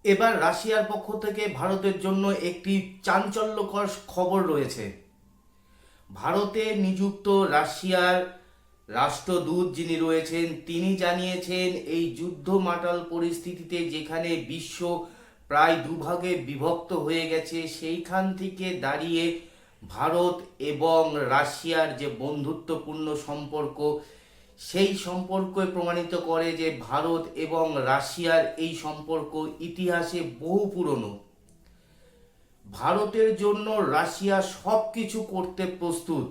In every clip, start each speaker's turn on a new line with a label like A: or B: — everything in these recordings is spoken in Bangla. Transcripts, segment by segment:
A: এবার রাশিয়ার পক্ষ থেকে ভারতের জন্য একটি চাঞ্চল্যকর খবর রয়েছে। ভারতে নিযুক্ত রাশিয়ার রাষ্ট্রদূত যিনি রয়েছেন তিনি জানিয়েছেন, এই যুদ্ধ মাতাল পরিস্থিতিতে যেখানে বিশ্ব প্রায় দুভাগে বিভক্ত হয়ে গেছে, সেইখান থেকে দাঁড়িয়ে ভারত এবং রাশিয়ার যে বন্ধুত্বপূর্ণ সম্পর্ক, সেই সম্পর্ক প্রমাণিত করে যে ভারত এবং রাশিয়ার এই সম্পর্ক ইতিহাসে বহু পুরনো। ভারতের জন্য রাশিয়া সব কিছু করতে প্রস্তুত।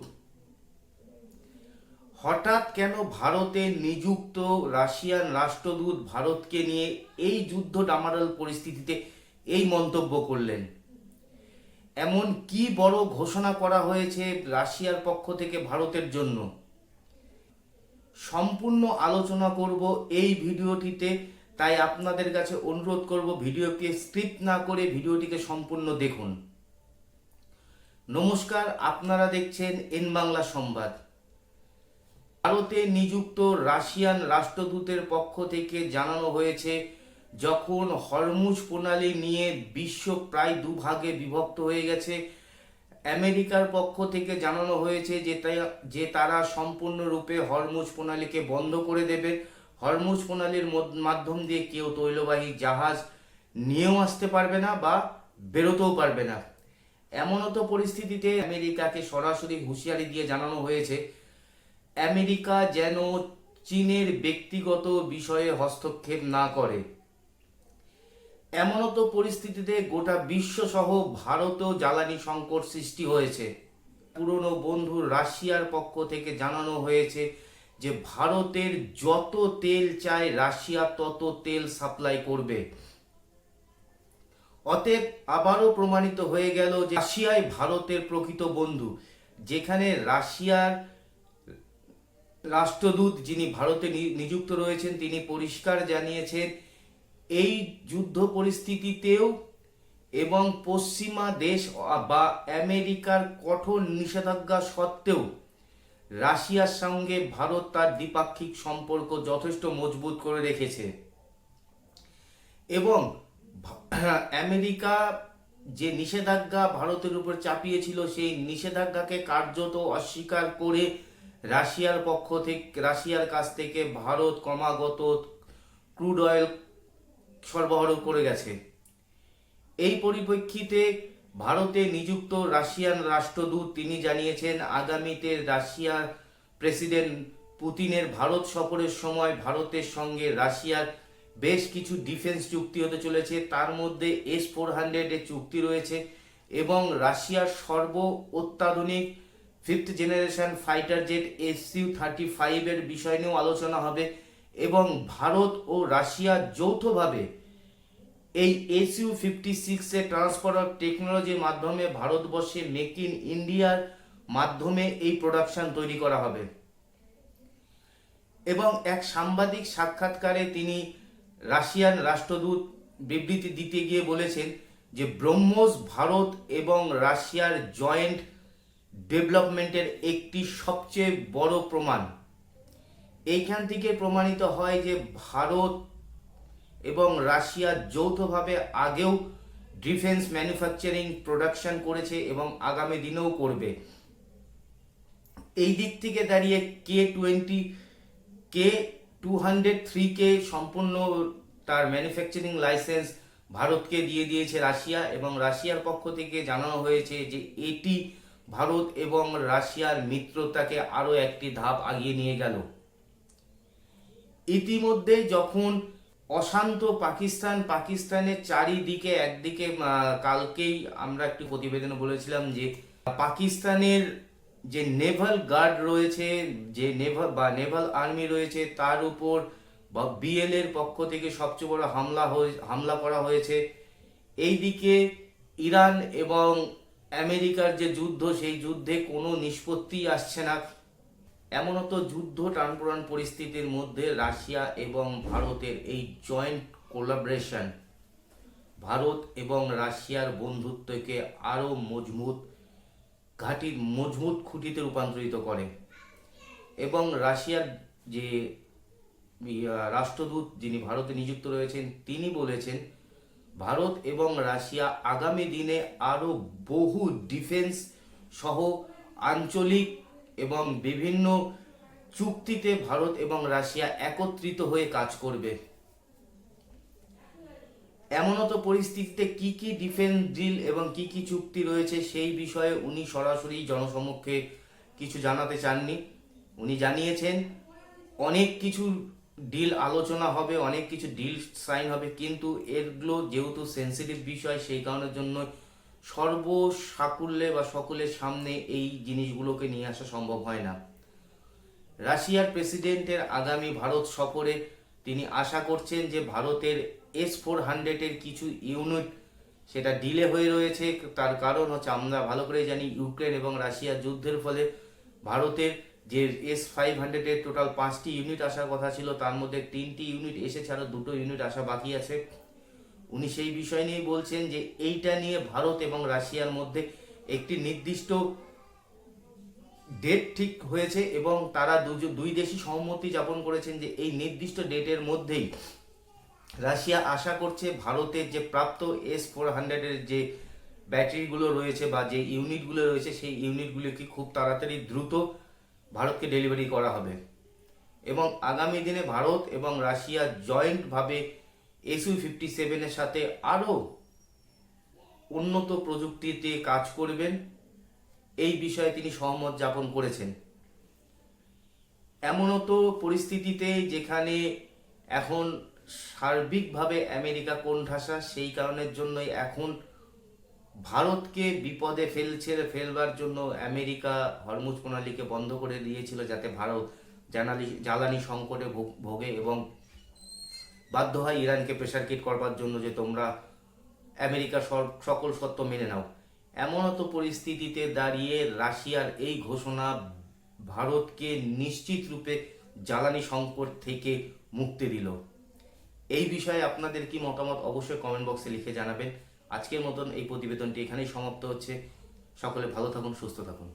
A: হঠাৎ কেন ভারতে নিযুক্ত রাশিয়ান রাষ্ট্রদূত ভারতকে নিয়ে এই যুদ্ধ ডামাডোল পরিস্থিতিতে এই মন্তব্য করলেন? এমন কি বড় ঘোষণা করা হয়েছে রাশিয়ার পক্ষ থেকে ভারতের জন্য? সম্পূর্ণ আলোচনা করব এই ভিডিওটিতে, তাই আপনাদের কাছে অনুরোধ করব ভিডিওকে স্কিপ না করে ভিডিওটিকে সম্পূর্ণ দেখুন। নমস্কার, আপনারা দেখছেন এন বাংলা সংবাদ। ভারতে নিযুক্ত রাশিয়ান রাষ্ট্রদূতের পক্ষ থেকে জানানো হয়েছে, যখন হরমুজ প্রণালী নিয়ে বিশ্ব প্রায় দুভাগে বিভক্ত হয়ে গেছে, আমেরিকার পক্ষ থেকে জানানো হয়েছে যে তারা সম্পূর্ণরূপে হরমুজ প্রণালীকে বন্ধ করে দেবে। হরমুজ প্রণালীর মাধ্যম দিয়ে কেউ তৈলবাহী জাহাজ নিয়েও আসতে পারবে না বা বেরোতেও পারবে না। এমনতো পরিস্থিতিতে আমেরিকাকে সরাসরি হুঁশিয়ারি দিয়ে জানানো হয়েছে, আমেরিকা যেন চীনের ব্যক্তিগত বিষয়ে হস্তক্ষেপ না করে। এমনতো পরিস্থিতিতে গোটা বিশ্ব সহ ভারতেও জ্বালানি সংকট সৃষ্টি হয়েছে। পুরনো বন্ধু রাশিয়ার পক্ষ থেকে জানানো হয়েছে যে ভারতের যত তেল চায় রাশিয়া তত তেল সাপ্লাই করবে। অতএব আবারও প্রমাণিত হয়ে গেল যে রাশিয়াই ভারতের প্রকৃত বন্ধু। যেখানে রাশিয়ার রাষ্ট্রদূত যিনি ভারতে নিযুক্ত রয়েছেন তিনি পরিষ্কার জানিয়েছেন, এই যুদ্ধ পরিস্থিতিতেও এবং পশ্চিমা দেশ বা আমেরিকার কঠোর নিষেধাজ্ঞা সত্ত্বেও রাশিয়ার সঙ্গে ভারত তার দ্বিপাক্ষিক সম্পর্ক যথেষ্ট মজবুত করে রেখেছে। এবং আমেরিকা যে নিষেধাজ্ঞা ভারতের উপর চাপিয়েছিল, সেই নিষেধাজ্ঞাকে কার্যত অস্বীকার করে রাশিয়ার কাছ থেকে ভারত ক্রমাগত ক্রুড অয়েল সরবরাহ করে গেছে। এই পরিপ্রেক্ষিতে ভারতে নিযুক্ত রাশিয়ান রাষ্ট্রদূত তিনি জানিয়েছেন, আগামীতে রাশিয়ার প্রেসিডেন্ট পুতিনের ভারত সফরের সময় ভারতের সঙ্গে রাশিয়ার বেশ কিছু ডিফেন্স চুক্তি হতে চলেছে। তার মধ্যে S-400 এর চুক্তি রয়েছে এবং রাশিয়ার অত্যাধুনিক 5th generation fighter jet Su-35 এর বিষয় নিয়েও আলোচনা হবে। এবং ভারত ও রাশিয়া যৌথভাবে এই Su-56 এর ট্রান্সফার অফ টেকনোলজির মাধ্যমে ভারতবর্ষে মেক ইন ইন্ডিয়ার মাধ্যমে এই প্রোডাকশন তৈরি করা হবে। এবং এক সাংবাদিক সাক্ষাৎকারে তিনি রাশিয়ান রাষ্ট্রদূত বিবৃতি দিতে গিয়ে বলেছেন যে ব্রহ্মোস ভারত এবং রাশিয়ার জয়েন্ট ডেভেলপমেন্টের একটি সবচেয়ে বড় প্রমাণ। এইখান থেকে প্রমাণিত হয় যে ভারত এবং রাশিয়া যৌথভাবে আগেও ডিফেন্স ম্যানুফ্যাকচারিং প্রোডাকশন করেছে এবং আগামী দিনেও করবে। এই দিক থেকে দাঁড়িয়ে K-203 সম্পূর্ণ তার ম্যানুফ্যাকচারিং লাইসেন্স ভারতকে দিয়ে দিয়েছে রাশিয়া, এবং রাশিয়ার পক্ষ থেকে জানানো হয়েছে যে এটি ভারত এবং রাশিয়ার মিত্রতাকে আরও একটি ধাপ এগিয়ে নিয়ে গেল। ইতিমধ্যে যখন অশান্ত পাকিস্তানের চারিদিকে একদিকে কালকেই আমরা একটি প্রতিবেদনে বলেছিলাম যে পাকিস্তানের যে নেভাল গার্ড রয়েছে, যে নেভাল আর্মি রয়েছে, তার উপর বা BL এর পক্ষ থেকে সবচেয়ে বড় হামলা করা হয়েছে। এইদিকে ইরান এবং আমেরিকার যে যুদ্ধ, সেই যুদ্ধে কোনো নিষ্পত্তি আসছে না। এমনতো যুদ্ধ টানপোড়েন পরিস্থিতির মধ্যে রাশিয়া এবং ভারতের এই জয়েন্ট কোলাবোরেশন ভারত এবং রাশিয়ার বন্ধুত্বকে আরও মজবুত খুঁটিতে রূপান্তরিত করে। এবং রাশিয়ার যে রাষ্ট্রদূত যিনি ভারতে নিযুক্ত রয়েছেন তিনি বলেছেন, ভারত এবং রাশিয়া আগামী দিনে আরও বহু ডিফেন্স সহ আঞ্চলিক এবং বিভিন্ন চুক্তিতে ভারত এবং রাশিয়া একত্রিত হয়ে কাজ করবে। এমনত পরিস্থিতিতে কি কি ডিফেন্স ডিল এবং কি কি চুক্তি রয়েছে সেই বিষয়ে উনি সরাসরি জনসমক্ষে কিছু জানাতে চাননি। উনি জানিয়েছেন অনেক কিছু ডিল আলোচনা হবে, অনেক কিছু ডিল সাইন হবে, কিন্তু এগুলো যেহেতু সেন্সিটিভ বিষয় সেই কারণের জন্য সর্বসাকুল্যে বা সকলের সামনে এই জিনিসগুলোকে নিয়ে আসা সম্ভব হয় না। রাশিয়ার প্রেসিডেন্টের আগামী ভারত সফরে তিনি আশা করছেন যে ভারতের S-400-এর কিছু ইউনিট সেটা ডিলে হয়ে রয়েছে। তার কারণ হচ্ছে আমরা ভালো করে জানি ইউক্রেন এবং রাশিয়ার যুদ্ধের ফলে ভারতের যে S-500-এর টোটাল 5টি ইউনিট আসার কথা ছিল, তার মধ্যে 3টি ইউনিট এসেছে, আরও 2টো ইউনিট আসা বাকি আছে। উনি সেই বিষয় নিয়ে বলছেন যে এইটা নিয়ে ভারত এবং রাশিয়ার মধ্যে একটি নির্দিষ্ট ডেট ঠিক হয়েছে এবং তারা দুই দেশই সহমতি জ্ঞাপন করেছেন যে এই নির্দিষ্ট ডেটের মধ্যেই রাশিয়া আশা করছে ভারতের যে প্রাপ্ত S-400-এর যে ব্যাটারিগুলো রয়েছে বা যে ইউনিটগুলো রয়েছে সেই ইউনিটগুলোকে খুব তাড়াতাড়ি দ্রুত ভারতকে ডেলিভারি করা হবে এবং আগামী দিনে ভারত এবং রাশিয়া জয়েন্টভাবে Su-57-এর সাথে আরও উন্নত প্রযুক্তিতে কাজ করবেন, এই বিষয়ে তিনি সহমত জ্ঞাপন করেছেন। এমনত পরিস্থিতিতে যেখানে এখন সার্বিকভাবে আমেরিকা কোণঠাসা, সেই কারণের জন্যই এখন ভারতকে বিপদে ফেলবার জন্য আমেরিকা হরমুজ প্রণালীকে বন্ধ করে দিয়েছিল, যাতে ভারত জ্বালানি সংকটে ভোগে এবং বাধ্য হয় ইরানকে প্রেশার কিট করবার জন্য যে তোমরা আমেরিকার সকল শর্ত মেনে নাও। এমনত পরিস্থিতিতে দাঁড়িয়ে রাশিয়ার এই ঘোষণা ভারতকে নিশ্চিত রূপে জ্বালানি সংকট থেকে মুক্তি দিল। এই বিষয়ে আপনাদের কি মতামত অবশ্যই কমেন্ট বক্সে লিখে জানাবেন। আজকের মতন এই প্রতিবেদনটি এখানেই সমাপ্ত হচ্ছে। সকলে ভালো থাকুন, সুস্থ থাকুন।